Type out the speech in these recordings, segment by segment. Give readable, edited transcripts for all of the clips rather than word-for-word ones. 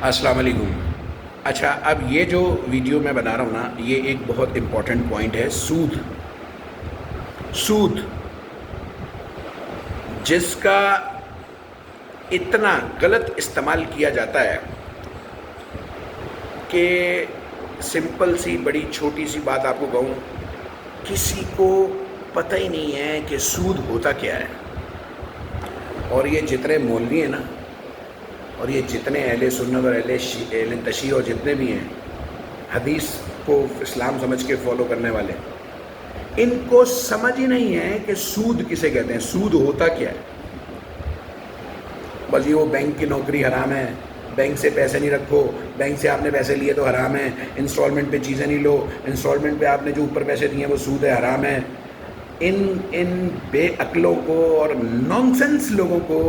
السلام علیکم۔ اچھا، اب یہ جو ویڈیو میں بنا رہا ہوں نا، یہ ایک بہت امپورٹنٹ پوائنٹ ہے، سود۔ سود جس کا اتنا غلط استعمال کیا جاتا ہے کہ سمپل سی بڑی چھوٹی سی بات آپ کو کہوں، کسی کو پتہ ہی نہیں ہے کہ سود ہوتا کیا ہے۔ اور یہ جتنے مولوی ہیں نا، اور یہ جتنے اہل سنت اور اہل تشیع اور جتنے بھی ہیں حدیث کو اسلام سمجھ کے فالو کرنے والے، ان کو سمجھ ہی نہیں ہے کہ سود کسے کہتے ہیں، سود ہوتا کیا ہے۔ بس یہ وہ بینک کی نوکری حرام ہے، بینک سے پیسے نہیں رکھو، بینک سے آپ نے پیسے لیے تو حرام ہے، انسٹالمنٹ پہ چیزیں نہیں لو، انسٹالمنٹ پہ آپ نے جو اوپر پیسے دیے ہیں وہ سود ہے، حرام ہے۔ ان بے عقلوں کو اور نان سینس لوگوں کو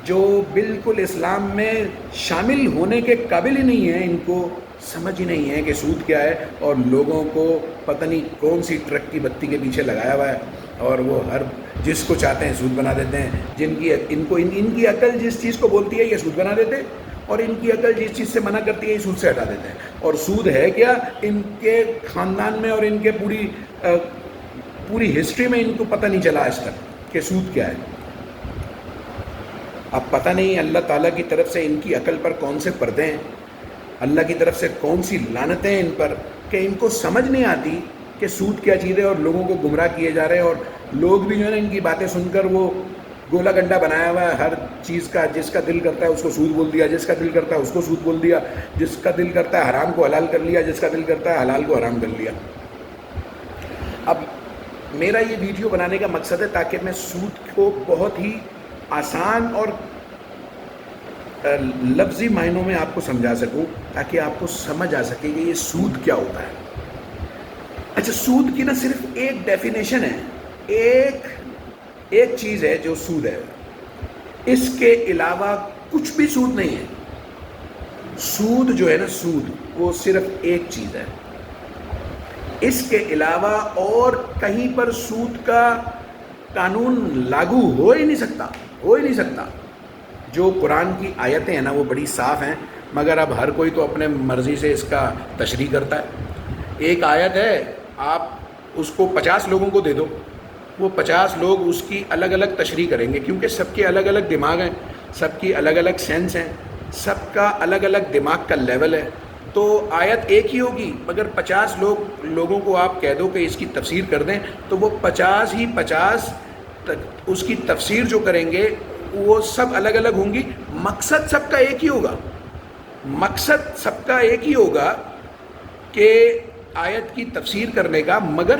جو بالکل اسلام میں شامل ہونے کے قابل ہی نہیں ہیں، ان کو سمجھ ہی نہیں ہے کہ سود کیا ہے، اور لوگوں کو پتہ نہیں کون سی ٹرک کی بتی کے پیچھے لگایا ہوا ہے، اور وہ ہر جس کو چاہتے ہیں سود بنا دیتے ہیں۔ ان کی عقل جس چیز کو بولتی ہے یہ سود بنا دیتے ہیں، اور ان کی عقل جس چیز سے منع کرتی ہے یہ سود سے ہٹا دیتے ہیں۔ اور سود ہے کیا، ان کے خاندان میں اور ان کے پوری ہسٹری میں ان کو پتہ نہیں چلا آج تک کہ سود کیا ہے۔ اب پتہ نہیں اللہ تعالیٰ کی طرف سے ان کی عقل پر کون سے پردے ہیں، اللہ کی طرف سے کون سی لعنتیں ہیں ان پر، کہ ان کو سمجھ نہیں آتی کہ سود کیا چیز ہے، اور لوگوں کو گمراہ کیے جا رہے ہیں۔ اور لوگ بھی جو ہے نا ان کی باتیں سن کر وہ گولا گنڈا بنایا ہوا ہے ہر چیز کا، جس کا دل کرتا ہے اس کو سود بول دیا، جس کا دل کرتا ہے اس کو سود بول دیا، جس کا دل کرتا ہے حرام کو حلال کر لیا، جس کا دل کرتا ہے حلال کو حرام کر لیا۔ اب میرا یہ ویڈیو بنانے کا مقصد ہے تاکہ میں سود کو بہت ہی آسان اور لفظی معنوں میں آپ کو سمجھا سکوں، تاکہ آپ کو سمجھ آ سکے کہ یہ سود کیا ہوتا ہے۔ اچھا، سود کی نہ صرف ایک ڈیفینیشن ہے، ایک چیز ہے جو سود ہے، اس کے علاوہ کچھ بھی سود نہیں ہے۔ سود جو ہے نا، سود وہ صرف ایک چیز ہے، اس کے علاوہ اور کہیں پر سود کا قانون لاگو ہو ہی نہیں سکتا۔ جو قرآن کی آیتیں ہیں نا وہ بڑی صاف ہیں، مگر اب ہر کوئی تو اپنے مرضی سے اس کا تشریح کرتا ہے۔ ایک آیت ہے، آپ اس کو 50 لوگوں کو دے دو، وہ 50 لوگ اس کی الگ الگ تشریح کریں گے، کیونکہ سب کے الگ الگ دماغ ہیں، سب کی الگ الگ سینس ہیں، سب کا الگ الگ دماغ کا لیول ہے۔ تو آیت ایک ہی ہوگی، مگر 50 لوگوں کو آپ کہہ دو کہ اس کی تفسیر کر دیں، تو وہ 50 اس کی تفسیر جو کریں گے وہ سب الگ الگ ہوں گی۔ مقصد سب کا ایک ہی ہوگا، کہ آیت کی تفسیر کرنے کا، مگر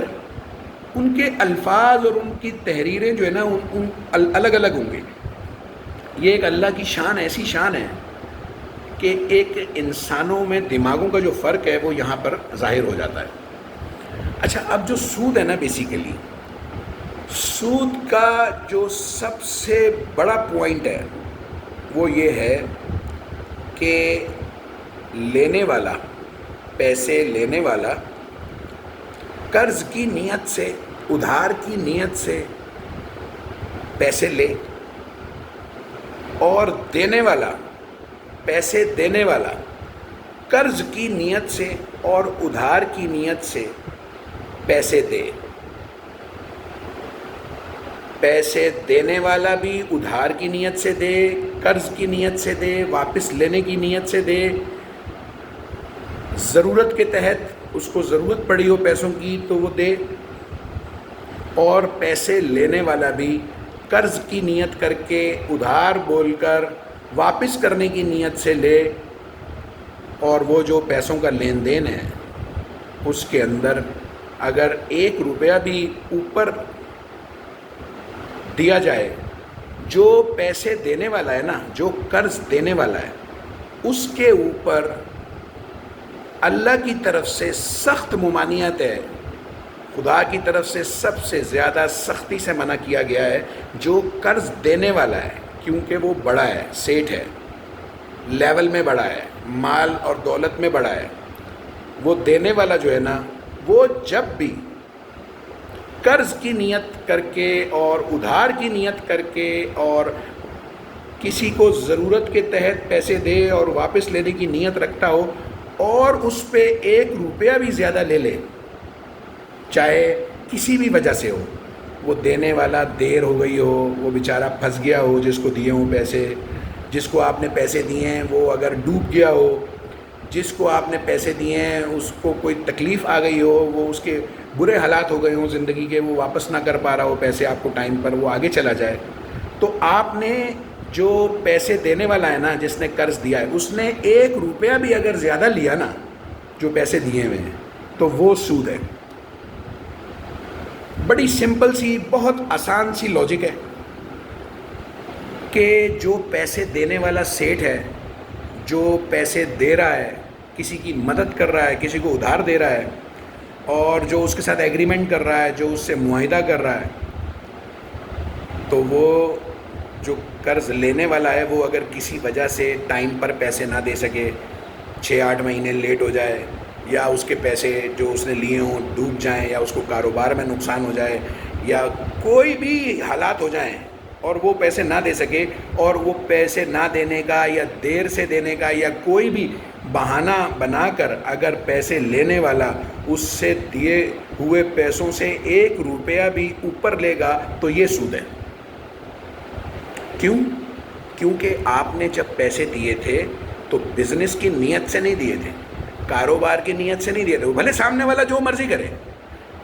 ان کے الفاظ اور ان کی تحریریں جو ہے نا ان الگ الگ ہوں گے۔ یہ ایک اللہ کی شان، ایسی شان ہے کہ ایک انسانوں میں دماغوں کا جو فرق ہے وہ یہاں پر ظاہر ہو جاتا ہے۔ اچھا، اب جو سود ہے نا، بیسیکلی سود کا جو سب سے بڑا پوائنٹ ہے وہ یہ ہے کہ پیسے لینے والا قرض کی نیت سے، ادھار کی نیت سے پیسے لے، اور پیسے دینے والا قرض کی نیت سے اور ادھار کی نیت سے پیسے دے۔ پیسے دینے والا بھی ادھار کی نیت سے دے، قرض کی نیت سے دے، واپس لینے کی نیت سے دے، ضرورت کے تحت اس کو ضرورت پڑی ہو پیسوں کی تو وہ دے، اور پیسے لینے والا بھی قرض کی نیت کر کے، ادھار بول کر واپس کرنے کی نیت سے لے، اور وہ جو پیسوں کا لین دین ہے اس کے اندر اگر 1 روپیہ بھی اوپر دیا جائے، جو پیسے دینے والا ہے نا، جو قرض دینے والا ہے، اس کے اوپر اللہ کی طرف سے سخت ممانعت ہے، خدا کی طرف سے سب سے زیادہ سختی سے منع کیا گیا ہے جو قرض دینے والا ہے، کیونکہ وہ بڑا ہے، سیٹھ ہے، لیول میں بڑا ہے، مال اور دولت میں بڑا ہے۔ وہ دینے والا جو ہے نا، وہ جب بھی قرض کی نیت کر کے اور ادھار کی نیت کر کے اور کسی کو ضرورت کے تحت پیسے دے اور واپس لینے کی نیت رکھتا ہو اور اس پہ 1 روپیہ بھی زیادہ لے لے، چاہے کسی بھی وجہ سے ہو، وہ دینے والا دیر ہو گئی ہو، وہ بیچارہ پھنس گیا ہو جس کو دیے ہوں پیسے، جس کو آپ نے پیسے دیے ہیں وہ اگر ڈوب گیا ہو، جس کو آپ نے پیسے دیے ہیں اس کو کوئی تکلیف آ گئی ہو، وہ اس کے برے حالات ہو گئے ہوں زندگی کے، وہ واپس نہ کر پا رہا ہو پیسے آپ کو ٹائم پر، وہ آگے چلا جائے، تو آپ نے جو پیسے دینے والا ہے نا، جس نے قرض دیا ہے، اس نے 1 روپیہ بھی اگر زیادہ لیا نا جو پیسے دیے ہوئے ہیں تو وہ سود ہے۔ بڑی سمپل سی، بہت آسان سی لاجک ہے کہ جو پیسے دینے والا سیٹھ ہے، جو پیسے دے رہا ہے، کسی کی مدد کر رہا ہے، کسی کو ادھار دے رہا ہے، اور جو اس کے ساتھ ایگریمنٹ کر رہا ہے، جو اس سے معاہدہ کر رہا ہے، تو وہ جو قرض لینے والا ہے وہ اگر کسی وجہ سے ٹائم پر پیسے نہ دے سکے، 6-8 مہینے لیٹ ہو جائے، یا اس کے پیسے جو اس نے لیے ہوں ڈوب جائیں، یا اس کو کاروبار میں نقصان ہو جائے، یا کوئی بھی حالات ہو جائیں اور وہ پیسے نہ دے سکے، اور وہ پیسے نہ دینے کا یا دیر سے دینے کا یا کوئی بھی بہانہ بنا کر اگر پیسے لینے والا اس سے دیے ہوئے پیسوں سے 1 روپیہ بھی اوپر لے گا تو یہ سود ہے۔ کیوں؟ کیونکہ آپ نے جب پیسے دیے تھے تو بزنس کی نیت سے نہیں دیے تھے، کاروبار کی نیت سے نہیں دیے تھے۔ بھلے سامنے والا جو مرضی کرے،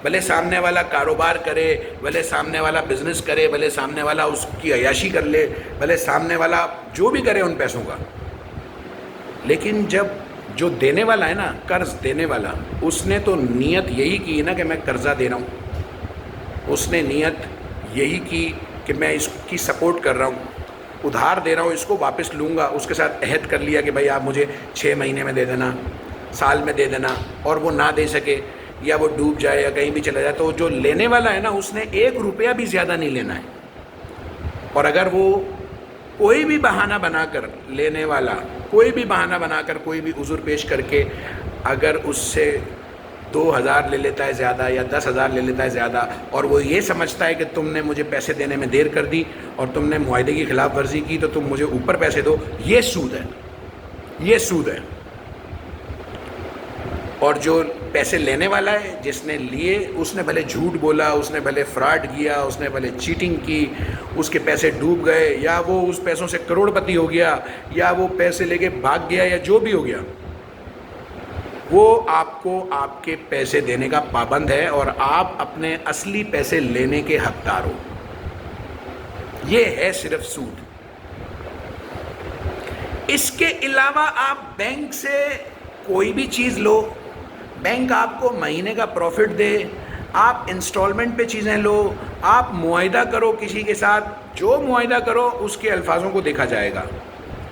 بھلے سامنے والا کاروبار کرے، بھلے سامنے والا بزنس کرے، بھلے سامنے والا اس کی عیاشی کر لے، بھلے سامنے والا جو بھی کرے ان پیسوں کا، لیکن جب جو دینے والا ہے نا، قرض دینے والا، اس نے تو نیت یہی کی نا کہ میں قرضہ دے رہا ہوں، اس نے نیت یہی کی کہ میں اس کی سپورٹ کر رہا ہوں، ادھار دے رہا ہوں، اس کو واپس لوں گا، اس کے ساتھ عہد کر لیا کہ بھائی آپ مجھے 6 مہینے میں دے دینا، سال میں دے دینا، اور وہ نہ دے سکے یا وہ ڈوب جائے یا کہیں بھی چلا جائے، تو جو لینے والا ہے نا اس نے 1 روپیہ بھی زیادہ نہیں لینا ہے۔ اور اگر وہ کوئی بھی بہانہ بنا کر، لینے والا کوئی بھی بہانہ بنا کر، کوئی بھی عذر پیش کر کے اگر اس سے 2,000 لے لیتا ہے زیادہ یا 10,000 لے لیتا ہے زیادہ، اور وہ یہ سمجھتا ہے کہ تم نے مجھے پیسے دینے میں دیر کر دی اور تم نے معاہدے کی خلاف ورزی کی تو تم مجھے اوپر پیسے دو، یہ سود ہے، یہ سود ہے۔ اور جو پیسے لینے والا ہے، جس نے لیے، اس نے بھلے جھوٹ بولا، اس نے بھلے فراڈ کیا، اس نے بھلے چیٹنگ کی، اس کے پیسے ڈوب گئے، یا وہ اس پیسوں سے کروڑ پتی ہو گیا، یا وہ پیسے لے کے بھاگ گیا، یا جو بھی ہو گیا، وہ آپ کو آپ کے پیسے دینے کا پابند ہے اور آپ اپنے اصلی پیسے لینے کے حقدار ہو۔ یہ ہے صرف سود۔ اس کے علاوہ آپ بینک سے کوئی بھی چیز لو، بینک آپ کو مہینے کا پروفٹ دے، آپ انسٹالمنٹ پہ چیزیں لو، آپ معاہدہ کرو کسی کے ساتھ، جو معاہدہ کرو اس کے الفاظوں کو دیکھا جائے گا،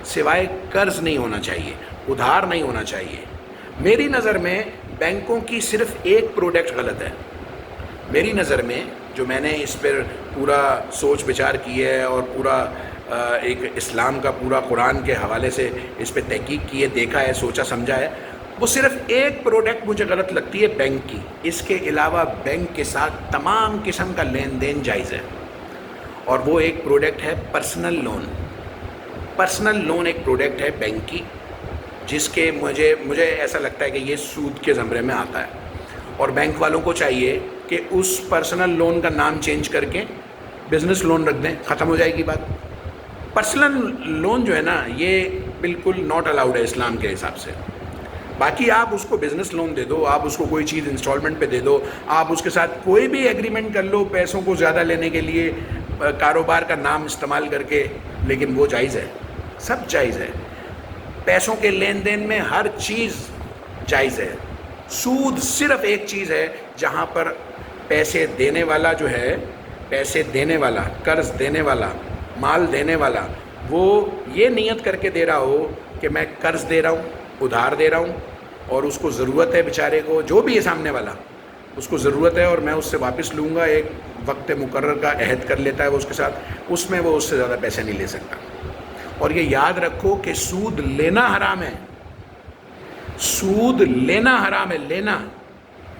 سوائے قرض نہیں ہونا چاہیے، ادھار نہیں ہونا چاہیے۔ میری نظر میں بینکوں کی صرف ایک پروڈکٹ غلط ہے، میری نظر میں، جو میں نے اس پر پورا سوچ بچار کی ہے اور پورا ایک اسلام کا پورا قرآن کے حوالے سے اس پہ تحقیق کی ہے، دیکھا ہے، سوچا سمجھا ہے، وہ صرف ایک پروڈکٹ مجھے غلط لگتی ہے بینک کی۔ اس کے علاوہ بینک کے ساتھ تمام قسم کا لین دین جائز ہے، اور وہ ایک پروڈکٹ ہے پرسنل لون۔ پرسنل لون ایک پروڈکٹ ہے بینک کی، جس کے مجھے ایسا لگتا ہے کہ یہ سود کے زمرے میں آتا ہے، اور بینک والوں کو چاہیے کہ اس پرسنل لون کا نام چینج کر کے بزنس لون رکھ دیں، ختم ہو جائے گی بات۔ پرسنل لون جو ہے نا، یہ بالکل ناٹ الاؤڈ ہے اسلام کے حساب سے۔ باقی آپ اس کو بزنس لون دے دو، آپ اس کو کوئی چیز انسٹالمنٹ پہ دے دو، آپ اس کے ساتھ کوئی بھی ایگریمنٹ کر لو پیسوں کو زیادہ لینے کے لیے کاروبار کا نام استعمال کر کے، لیکن وہ جائز ہے، سب جائز ہے۔ پیسوں کے لین دین میں ہر چیز جائز ہے۔ سود صرف ایک چیز ہے جہاں پر پیسے دینے والا جو ہے، پیسے دینے والا، قرض دینے والا، مال دینے والا، وہ یہ نیت کر کے دے رہا ہو کہ میں قرض دے رہا ہوں، ادھار دے رہا ہوں، اور اس کو ضرورت ہے بیچارے کو، جو بھی ہے سامنے والا، اس کو ضرورت ہے اور میں اس سے واپس لوں گا، ایک وقت مقرر کا عہد کر لیتا ہے وہ اس کے ساتھ، اس میں وہ اس سے زیادہ پیسے نہیں لے سکتا۔ اور یہ یاد رکھو کہ سود لینا حرام ہے، سود لینا حرام ہے، لینا،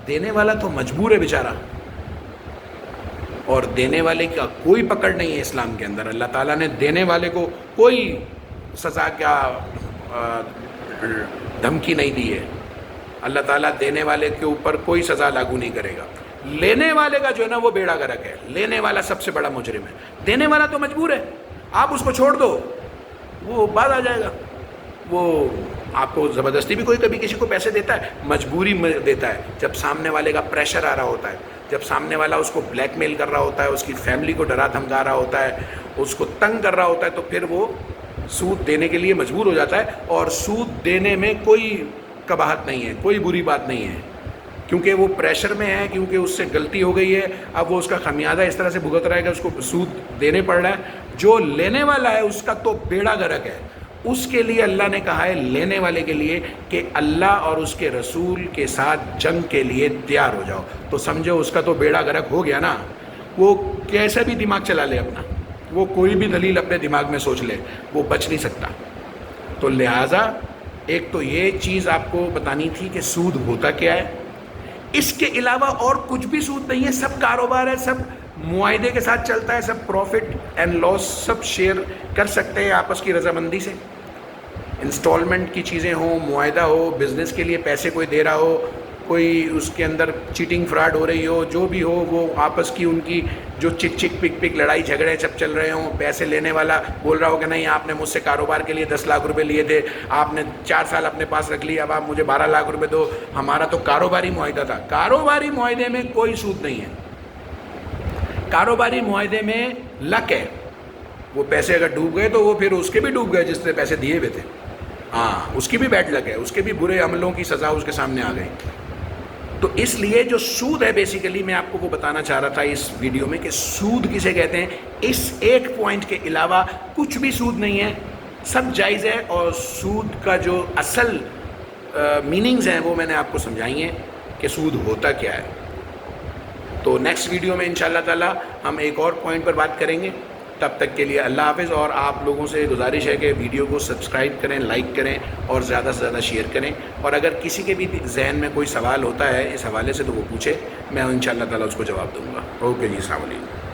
دینے والا تو مجبور ہے بیچارہ، اور دینے والے کا کوئی پکڑ نہیں ہے اسلام کے اندر. اللہ تعالیٰ نے دینے والے کو کوئی سزا کیا دھمکی نہیں دی ہے. اللہ تعالیٰ دینے والے کے اوپر کوئی سزا لاگو نہیں کرے گا. لینے والے کا جو ہے نا وہ بیڑا غرق ہے. لینے والا سب سے بڑا مجرم ہے. دینے والا تو مجبور ہے, آپ اس کو چھوڑ دو, وہ بعد آ جائے گا. وہ آپ کو زبردستی بھی کوئی کبھی کسی کو پیسے دیتا ہے, مجبوری میں دیتا ہے. جب سامنے والے کا پریشر آ رہا ہوتا ہے, جب سامنے والا اس کو بلیک میل کر رہا ہوتا ہے, اس کی فیملی کو ڈرا دھمکا رہا ہوتا ہے, اس کو تنگ کر رہا ہوتا ہے, تو پھر وہ سود دینے کے لیے مجبور ہو جاتا ہے. اور سود دینے میں کوئی قباحت نہیں ہے, کوئی بری بات نہیں ہے, کیونکہ وہ پریشر میں ہے, کیونکہ اس سے غلطی ہو گئی ہے. اب وہ اس کا خمیازہ اس طرح سے بھگت رہا ہے کہ اس کو سود دینے پڑ رہا ہے. جو لینے والا ہے اس کا تو بیڑا غرق ہے. اس کے لیے اللہ نے کہا ہے لینے والے کے لیے کہ اللہ اور اس کے رسول کے ساتھ جنگ کے لیے تیار ہو جاؤ. تو سمجھو اس کا تو بیڑا غرق ہو گیا نا. وہ کیسا بھی دماغ چلا لے اپنا, وہ کوئی بھی دلیل اپنے دماغ میں سوچ لے, وہ بچ نہیں سکتا. تو لہٰذا ایک تو یہ چیز آپ کو بتانی تھی کہ سود ہوتا کیا ہے. اس کے علاوہ اور کچھ بھی سود نہیں ہے, سب کاروبار ہے, سب معاہدے کے ساتھ چلتا ہے, سب پروفٹ اینڈ لاس سب شیئر کر سکتے ہیں آپس کی رضامندی سے. انسٹالمنٹ کی چیزیں ہوں, معاہدہ ہو, بزنس کے لیے پیسے کوئی دے رہا ہو, کوئی اس کے اندر چیٹنگ فراڈ ہو رہی ہو, جو بھی ہو, وہ آپس کی ان کی جو چک چک پک پک لڑائی جھگڑے سب چل رہے ہوں. پیسے لینے والا بول رہا ہو کہ نہیں آپ نے مجھ سے کاروبار کے لیے 10 لاکھ روپے لیے تھے, آپ نے 4 سال اپنے پاس رکھ لیے, اب آپ مجھے 12 لاکھ روپے دو. ہمارا تو کاروباری معاہدہ تھا. کاروباری معاہدے میں کوئی سود نہیں ہے. کاروباری معاہدے میں لک ہے. وہ پیسے اگر ڈوب گئے تو وہ پھر اس کے بھی ڈوب گئے جس نے پیسے دیے ہوئے تھے. ہاں, اس کی بھی بیڈ لک ہے, اس کے بھی برے عملوں کی سزا اس کے سامنے آ گئی. تو اس لیے جو سود ہے بیسیکلی میں آپ کو وہ بتانا چاہ رہا تھا اس ویڈیو میں کہ سود کسے کہتے ہیں. اس ایک پوائنٹ کے علاوہ کچھ بھی سود نہیں ہے, سب جائز ہے. اور سود کا جو اصل میننگز ہیں وہ میں نے آپ کو سمجھائی ہیں کہ سود ہوتا کیا ہے. تو نیکسٹ ویڈیو میں انشاءاللہ تعالی ہم ایک اور پوائنٹ پر بات کریں گے. تب تک کے لیے اللہ حافظ. اور آپ لوگوں سے گزارش ہے کہ ویڈیو کو سبسکرائب کریں, لائک کریں اور زیادہ سے زیادہ شیئر کریں. اور اگر کسی کے بھی ذہن میں کوئی سوال ہوتا ہے اس حوالے سے تو وہ پوچھے, میں انشاءاللہ تعالی اس کو جواب دوں گا. اوکے جی, السلام علیکم.